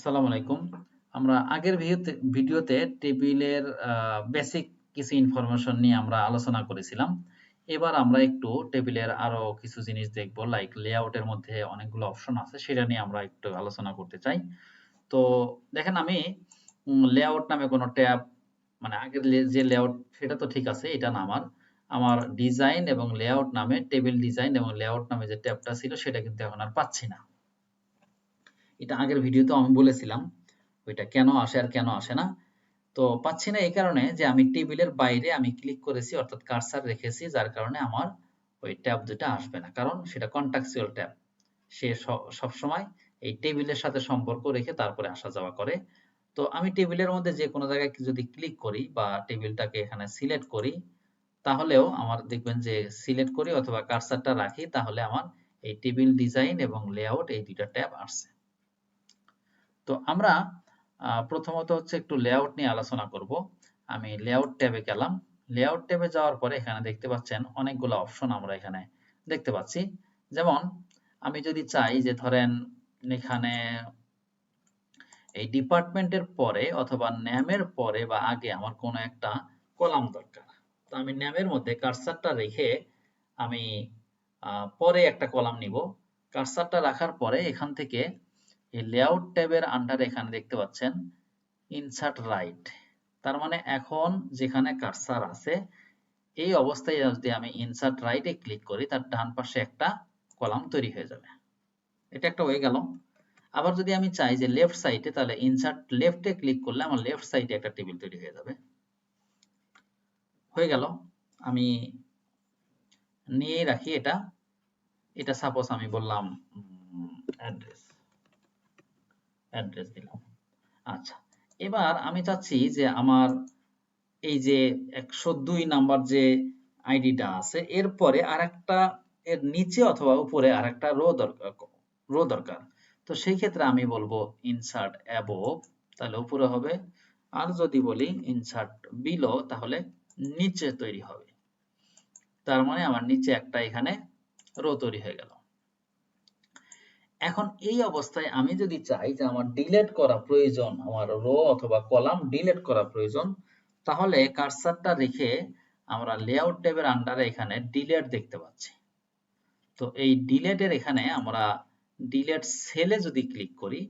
আসসালামু আলাইকুম। আমরা আগের ভিডিওতে টেবিলের বেসিক কিছু ইনফরমেশন নিয়ে আমরা আলোচনা করেছিলাম। এবার আমরা একটু টেবিলের আরো কিছু জিনিস দেখব, লাইক লেআউটের মধ্যে অনেকগুলো অপশন আছে, সেটা নিয়ে আমরা একটু আলোচনা করতে চাই। তো দেখেন, আমি লেআউট নামে কোনো ট্যাব, মানে আগের যে লেআউট সেটা তো ঠিক আছে, এটা না, আমার ডিজাইন এবং লেআউট নামে, টেবিল ডিজাইন এবং লেআউট নামে যে ট্যাবটা ছিল সেটা কিন্তু এখন আর পাচ্ছি না। এটা আগের ভিডিওতে আমি বলেছিলাম ওইটা কেন আসে আর কেন আসে না। তো পাচ্ছি না এই কারণে যে আমি টেবিলের বাইরে আমি ক্লিক করেছি, অর্থাৎ কার্সার রেখেছি, যার কারণে আমার ওই ট্যাব দুটা আসবে না, কারণ সেটা কন্টাক্সুয়াল ট্যাব। সে সবসময় এই টেবিলের সাথে সম্পর্ক রেখে তারপরে আসা যাওয়া করে। তো আমি টেবিলের মধ্যে যে কোনো জায়গায় যদি ক্লিক করি বা টেবিলটাকে এখানে সিলেক্ট করি, তাহলেও আমার দেখবেন যে সিলেক্ট করি অথবা কার্সারটা রাখি, তাহলে আমার এই টেবিল ডিজাইন এবং লেআউট এই দুইটা ট্যাব আসছে। তো আমরা প্রথমত হচ্ছে একটু লেআউট নিয়ে আলোচনা করব। আমি লেআউট ট্যাবে গেলাম। লেআউট ট্যাবে যাওয়ার পরে এখানে দেখতে পাচ্ছেন অনেকগুলো অপশন আমরা এখানে দেখতে পাচ্ছি। যেমন আমি যদি চাই যে ধরেন এখানে এই ডিপার্টমেন্টের পরে অথবা নামের পরে বা আগে আমার কোনো একটা কলাম দরকার, তো আমি নামের মধ্যে কার্সারটা রেখে আমি পরে একটা কলাম নিব। কার্সারটা রাখার পরে এখান থেকে এই লেআউট ট্যাবের আন্ডারে এখানে দেখতে পাচ্ছেন ইনসার্ট রাইট। তার মানে এখন যেখানে কার্সার আছে এই অবস্থায় যদি আমি ইনসার্ট রাইটে ক্লিক করি, তার ডান পাশে একটা কলাম তৈরি হয়ে যাবে। এটা একটা হয়ে গেল। আবার যদি আমি চাই যে লেফট সাইডে, তাহলে ইনসার্ট লেফটে ক্লিক করলে আমার লেফট সাইডে একটা টেবিল তৈরি হয়ে যাবে। হয়ে গেল। আমি নিয়ে রাখি এটা। এটা সাপোজ আমি বললাম অ্যাড্রেস, দিলাম। আচ্ছা, এবার আমি চাচ্ছি যে আমার এই যে 102 নাম্বার যে আইডিটা আছে, এরপরে আরেকটা, এর নিচে অথবা উপরে আরেকটা রো দরকার। তো সেই ক্ষেত্রে আমি বলবো ইনসার্ট অ্যাবোভ, তাহলে উপরে হবে। আর যদি বলি ইনসার্ট বিলো, তাহলে নিচে তৈরি হবে। তার মানে আমার নিচে একটা এখানে রো তৈরি হয়ে গেল। এখন এই অবস্থায় আমি যদি চাই যে আমার ডিলিট করা প্রয়োজন, আমার রো অথবা কলাম ডিলিট করা প্রয়োজন, তাহলে কার্সারটা রেখে আমরা লেআউট ট্যাবের আন্ডারে এখানে ডিলিট দেখতে পাচ্ছি। তো এই ডিলিটের এখানে আমরা ডিলিট সেলে যদি ক্লিক করি,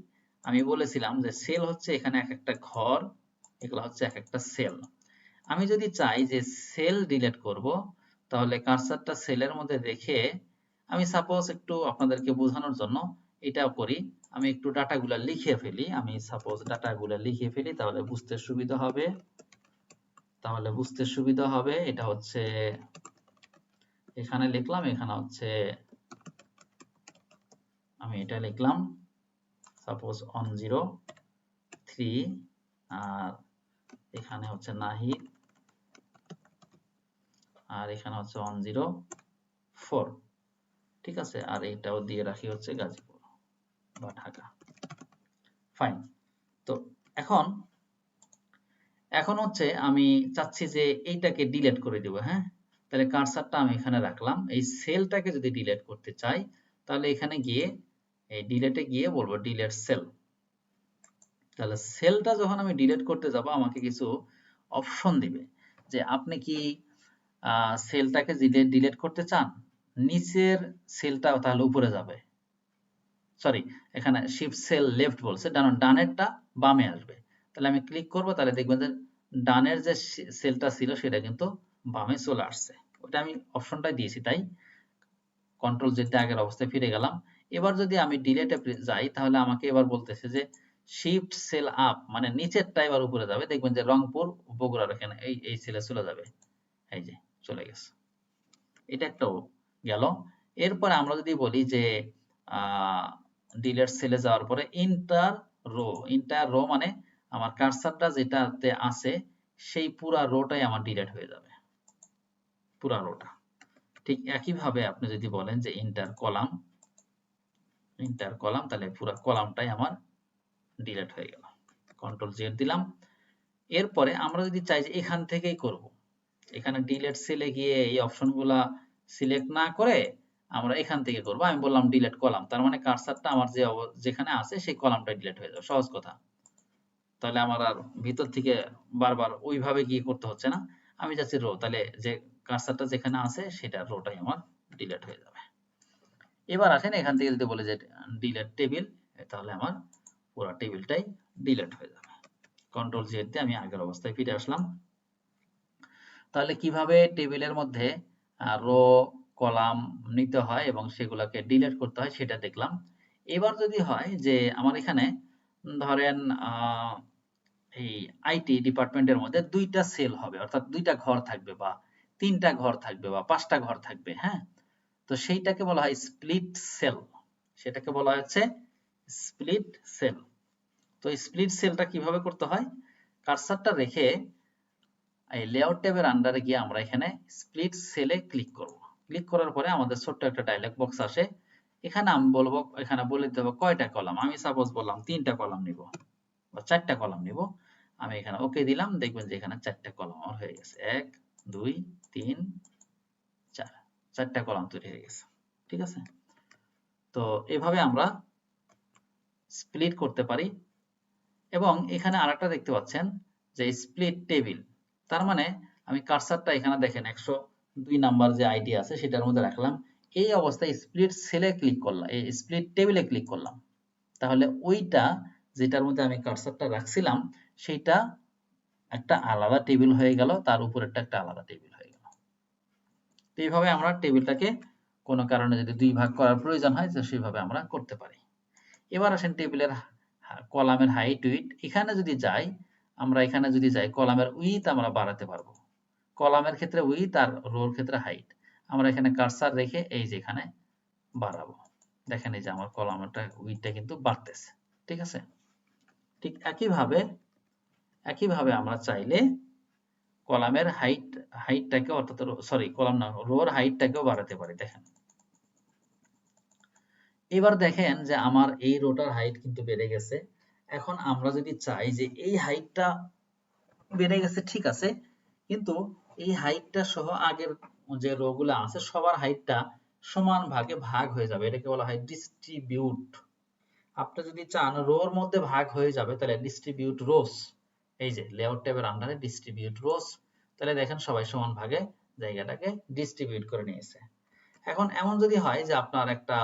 আমি বলেছিলাম যে সেল হচ্ছে এখানে এক একটা ঘর, এগুলো হচ্ছে এক একটা সেল। আমি যদি চাই যে সেল ডিলিট করব, তাহলে কার্সারটা সেলের মধ্যে রেখে আমি সাপোজ একটু আপনাদেরকে বোঝানোর জন্য এটাও করি, আমি একটু ডাটাগুলো লিখে ফেলি। আমি সাপোজ ডাটাগুলো লিখে ফেলি, তাহলে বুঝতে সুবিধা হবে। এটা হচ্ছে এখানে লিখলাম, এখানে হচ্ছে আমি এটা লিখলাম সাপোজ 103, আর এখানে হচ্ছে নাহিদ, আর এখানে হচ্ছে 104। ঠিক আছে, আর এটাও দিয়ে রাখি হচ্ছে গাজীপুর বা ঢাকা। ফাইন। তো এখন হচ্ছে আমি চাচ্ছি যে এইটাকে ডিলিট করে দিব। হ্যাঁ, তাহলে কার্সারটা আমি এখানে রাখলাম। এই সেলটাকে যদি ডিলিট করতে চাই, তাহলে এখানে গিয়ে এই ডিলিটে গিয়ে বলবো ডিলিট সেল। তাহলে সেলটা যখন আমি ডিলিট করতে যাব, আমাকে কিছু অপশন দিবে যে আপনি কি সেলটাকে ডিলিট করতে চান, নিচের সেলটা তাহলে উপরে যাবে, সরি এখানে শিফট সেল লেফট বলছে, ডানেরটা বামে আসবে। তাহলে আমি ক্লিক করব, তাহলে দেখবেন যে ডানের যে সেলটা ছিল সেটা কিন্তু বামে চলে আসছে। ওটা আমি অপশনটাই দিয়েছি, তাই কন্ট্রোল জেড দিয়ে আগের অবস্থায় ফিরে গেলাম। এবার যদি আমি ডিলিটে যাই, তাহলে আমাকে এবার বলতেছে যে শিফট সেল আপ, মানে নিচেরটা এবার উপরে যাবে। দেখবেন যে রংপুর বগুড়ার এখানে এই সেলে চলে যাবে, এই যে চলে গেছে। এটা একটাও গেল। এরপরে আমরা যদি বলি যে ডিলিট সেলে যাওয়ার পরে ইন্টার রো মানে আমার কার্সারটা যেটাতে আছে সেই পুরা রোটাই আমার ডিলিট হয়ে যাবে, পুরা রোটা। ঠিক একইভাবে আপনি যদি বলেন যে ইন্টার কলাম, তাহলে পুরো কলামটাই আমার ডিলিট হয়ে গেল। কন্ট্রোল জেড দিলাম। এরপরে আমরা যদি চাই যে এখান থেকেই করব, এখানে ডিলিট সেলে গিয়ে এই অপশনগুলা সিলেক্ট না করে আমরা এখান থেকে করব। আমি বললাম ডিলিট কলাম, তার মানে কার্সারটা আমার যেখানে আছে সেই কলামটা ডিলিট হয়ে যাবে। সহজ কথা। তাহলে আমার আর ভিতর থেকে বারবার ওইভাবে গিয়ে করতে হচ্ছে না। আমি চাচ্ছি রো, তাহলে যে কার্সারটা যেখানে আছে সেটা রোটাই আমার ডিলিট হয়ে যাবে। এবার আসেন এখান থেকে যদি বলে যে ডিলিট টেবিল, তাহলে আমার পুরো টেবিলটাই ডিলিট হয়ে যাবে। কন্ট্রোল জেড দিয়ে আমি আগের অবস্থায় ফিরে আসলাম। তাহলে কিভাবে টেবিলের মধ্যে রো কলাম নিতে হয় এবং সেগুলোকে ডিলিট করতে হয় সেটা দেখলাম। এবার যদি হয় যে আমার এখানে ধরেন এই আইটি ডিপার্টমেন্টের মধ্যে ২টা সেল হবে, অর্থাৎ ২টা ঘর থাকবে বা ৩টা ঘর থাকবে বা ৫টা ঘর থাকবে, হ্যাঁ? তো সেইটাকে বলা হয় স্প্লিট সেল। সেটাকে বলা হচ্ছে স্প্লিট সেল। তো স্প্লিট সেলটা কিভাবে করতে হয়? কার্সারটা রেখে এই লেআউট ট্যাবের আন্ডারে গিয়ে আমরা এখানে স্প্লিট সেলে ক্লিক করব। ক্লিক করার পরে আমাদের ছোট্ট একটা ডায়লগ বক্স আসে। এখানে আমি বলবো, এখানে বলে দিতে হবে কয়টা কলাম। আমি সাপোজ বললাম ৩টা কলাম নিব বা ৪টা কলাম নিব। আমি এখানে ওকে দিলাম, দেখবেন যে এখানে ৪টা কলাম আমার হয়ে গেছে। ১ ২ ৩ ৪, ৪টা কলাম তৈরি হয়ে গেছে। ঠিক আছে? তো এভাবে আমরা স্প্লিট করতে পারি। এবং এখানে আরেকটা দেখতে পাচ্ছেন যে স্প্লিট টেবিল। তার মানে আমি কার্সারটা এখানে দেখেন ১০২ নাম্বার যে আইডি আছে সেটার মধ্যে রাখলাম। এই অবস্থায় স্প্লিট সেলে ক্লিক করলাম, এই স্প্লিট টেবিলে ক্লিক করলাম। তাহলে ওইটা যেটার মধ্যে আমি কার্সারটা রাখছিলাম সেইটা একটা আলাদা টেবিল হয়ে গেল, তার উপরেরটা একটা আলাদা টেবিল হয়ে গেল। তো এইভাবে আমরা টেবিলটাকে কোনো কারণে যদি ২ ভাগ করার প্রয়োজন হয় তো সেইভাবে আমরা করতে পারি। এবার আসেন টেবিলের কলামের হাইট উইডথ। এখানে যদি যাই, আমরা এখানে যদি যাই কলামের উইডথ আমরা বাড়াতে পারবো। কলামের ক্ষেত্রে উইডথ আর রোর ক্ষেত্রে হাইট। আমরা এখানে কার্সার রেখে এই যে এখানে বাড়াবো। দেখেন এই যে আমার কলামটা উইডথটা কিন্তু বাড়তেছে। ঠিক আছে? ঠিক একইভাবে আমরা চাইলে কলামের হাইটটাকে অর্থাৎ সরি কলাম না, রোর হাইটটাকেও বাড়াতে পারি। দেখেন এবার দেখেন যে আমার এই রোটার হাইট কিন্তু বেড়ে গেছে। এখন আমরা যদি চাই যে এই হাইটটা বেড়ে গেছে ঠিক আছে, কিন্তু এই হাইটটা সহ আগের যে রো গুলো আছে সবার হাইটটা সমান ভাগে ভাগ হয়ে যাবে, এটাকে বলা হয় ডিস্ট্রিবিউট। আপনি যদি চান রোর মধ্যে ভাগ হয়ে যাবে তাহলে ডিস্ট্রিবিউট রোস, এই যে লেআউট ট্যাবের আন্ডারে ডিস্ট্রিবিউট রোস, তাহলে দেখেন সবাই সমান ভাগে জায়গাটাকে ডিস্ট্রিবিউট করে নিয়েছে। এখন এমন যদি হয় যে আপনার একটা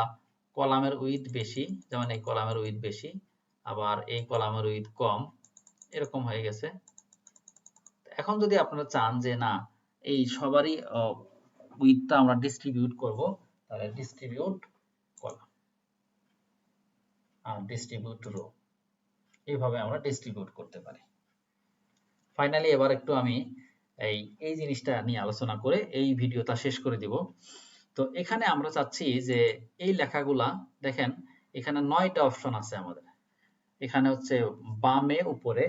কলামের উইডথ বেশি, যেমন এই কলামের উইডথ বেশি আবার এই কলামের উইডথ কম, এরকম হয়ে গেছে। এখন যদি আপনারা চান যে না এই সবারই উইডথটা আমরা ডিস্ট্রিবিউট করব, তাহলে ডিস্ট্রিবিউট কলাম আর ডিস্ট্রিবিউট রো, এইভাবে আমরা ডিস্ট্রিবিউট করতে পারি। ফাইনালি এবার একটু আমি এই জিনিসটা নিয়ে আলোচনা করে এই ভিডিওটা শেষ করে দিব। তো এখানে আমরা চাচ্ছি যে এই লেখাগুলা দেখেন এখানে ৯টা অপশন আছে আমাদের। এখানে হচ্ছে বামে উপরে,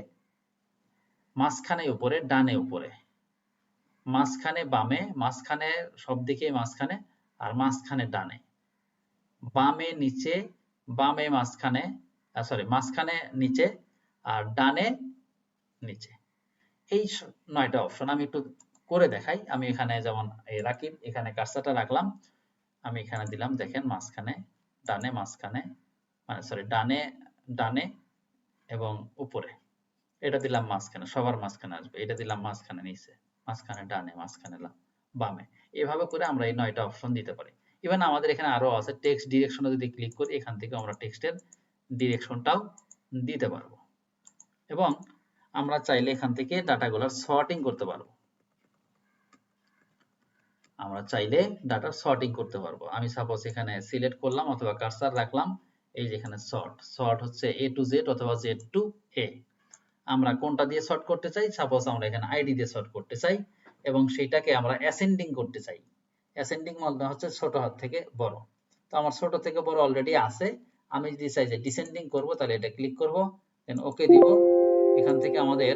মাঝখানে উপরে, ডানে উপরে, মাঝখানে বামে, মাঝখানে সব দিকে মাঝখানে, আর মাঝখানে ডানে, বামে নিচে, বামে মাঝখানে, সরি মাঝখানে নিচে, আর ডানে নিচে। এই ৯টা অপশন আমি একটু করে দেখাই। আমি এখানে যেমন এই রাকিব, এখানে কার্সারটা রাখলাম, আমি এখানে দিলাম দেখেন মাঝখানে, ডানে, মাঝখানে, মানে সরি ডানে, ডানে এবং উপরে, এটা দিলাম মাঝখানে, সবার মাঝখানে আসবে, এটা দিলাম মাঝখানে নিচে, মাঝখানে ডানে, মাঝখানে বামে। এভাবে করে আমরা এই ৯টা অপশন দিতে পারি। ইভেন আমাদের এখানে আরো আছে, টেক্সট ডিরেকশনে যদি ক্লিক করি এখান থেকে আমরা টেক্সটের ডিরেকশনটাও দিতে পারবো এবং আমরা চাইলে এখান থেকে ডাটাগুলোর সর্টিং করতে পারবো। আমরা চাইলে ডাটার সর্টিং করতে পারবো। আমি সাপোজ এখানে সিলেক্ট করলাম অথবা কার্সার রাখলাম, এই যে এখানে সর্ট হচ্ছে A to Z অথবা Z to A। আমরা কোনটা দিয়ে সর্ট করতে চাই, সাপোজ আমরা এখানে আইডি দিয়ে সর্ট করতে চাই এবং সেটাকে আমরা অ্যাসেন্ডিং করতে চাই। অ্যাসেন্ডিং মানে হচ্ছে ছোট হাত থেকে বড়। তো আমার ছোট থেকে বড় অলরেডি আছে, আমি যদি চাই যে ডিসেন্ডিং করব তাহলে এটা ক্লিক করব, দেন ওকে দিব। এখান থেকে আমাদের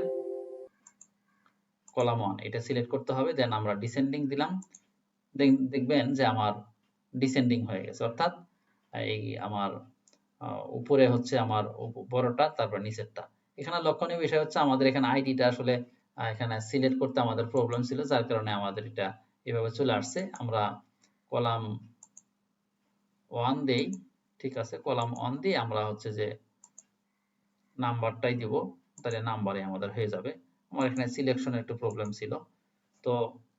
কলাম 1 এটা সিলেক্ট করতে হবে, দেন আমরা ডিসেন্ডিং দিলাম, দেখবেন যে আমার ডিসেন্ডিং হয়ে গেছে, অর্থাৎ এই আমার উপরে হচ্ছে আমার বড়টা, তারপর নিচেরটা। এখানে লক্ষণীয় বিষয় হচ্ছে আমাদের এখানে আইডিটা আসলে এখানে সিলেক্ট করতে আমাদের প্রবলেম ছিল, যার কারণে আমাদের এটা এভাবে চলে আসছে। আমরা কলাম 1 দেই, ঠিক আছে, কলাম 1 দিয়ে আমরা হচ্ছে যে নাম্বারটাই দিব, তাহলে নাম্বারে আমাদের হয়ে যাবে। আমার এখানে সিলেকশনের একটু প্রবলেম ছিল, তো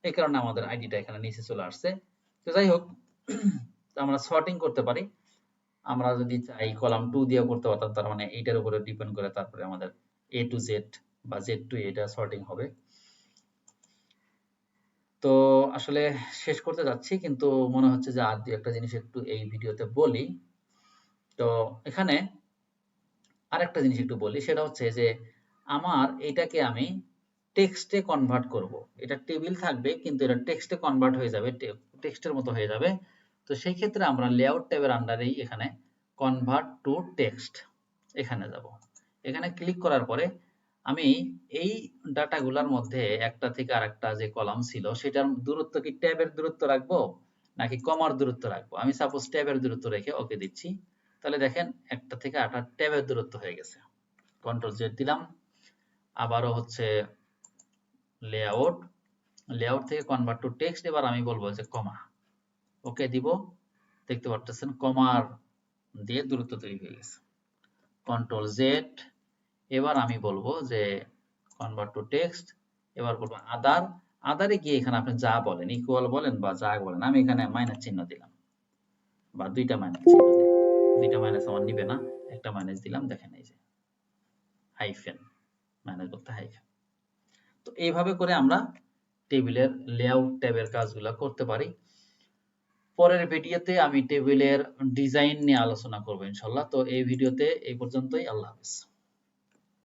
এই কারণে আমাদের আইডিটা এখানে নিচে চলে আসছে। তো যাই হোক, আমরা সর্টিং করতে পারি। আমরা যদি চাই কলাম 2 দিয়েও করতে পারতাম, তার মানে এইটার উপরে ডিপেন্ড করে তারপরে আমাদের A to Z বা Z to A এটা সর্টিং হবে। তো আসলে শেষ করতে যাচ্ছি, কিন্তু মনে হচ্ছে যে আর 2-একটা জিনিস একটু এই ভিডিওতে বলি। তো এখানে আরেকটা জিনিস একটু বলি, সেটা হচ্ছে যে আমার এটাকে আমি টেক্সটে কনভার্ট করব। এটা টেবিল থাকবে কিন্তু এটা টেক্সটে কনভার্ট হয়ে যাবে, টেক্সটের মতো হয়ে যাবে। তো সেই ক্ষেত্রে আমরা লেআউট ট্যাবের আন্ডারেই এখানে কনভার্ট টু টেক্সট এখানে যাব। এখানে ক্লিক করার পরে আমি এই ডাটাগুলোর মধ্যে একটা থেকে আরেকটা যে কলাম ছিল সেটার দূরত্ব কি ট্যাবের দূরত্ব রাখবো নাকি কমার দূরত্ব রাখবো। আমি সাপোজ ট্যাবের দূরত্ব রেখে ওকে দিচ্ছি, তাহলে দেখেন একটা থেকে আরেকটা ট্যাবের দূরত্ব হয়ে গেছে। কন্ট্রোল জেড দিলাম, আবারও হচ্ছে লেআউট, লেআউট থেকে কনভার্ট টু টেক্সট, এবার আমি বলবো যে কমা, ওকে দিব। দেখতে পাচ্ছেন কমার দিয়ে দূরত্ব তৈরি হয়ে গেছে। কন্ট্রোল জেড, এবার আমি বলবো যে কনভার্ট টু টেক্সট, এবার বলবো আদার, আদারে গিয়ে এখানে আপনি যা বলেন, ইকুয়াল বলেন বা যা বলেন, আমি এখানে মাইনাস চিহ্ন দিলাম বা 2টা মাইনাস চিহ্ন দিলাম। 2টা মাইনাস আমার নিবে না, একটা মাইনাস দিলাম, দেখেন এই যে হাইফেন, মাইনাস বলতে হাইফেন। তো এইভাবে করে আমরা টেবিলের লেআউট ট্যাবের কাজগুলো করতে পারি। পরের ভিডিওতে আমি টেবিলের ডিজাইন নিয়ে আলোচনা করবো ইনশাল্লাহ। তো এই ভিডিওতে এই পর্যন্তই, আল্লাহ হাফেজ।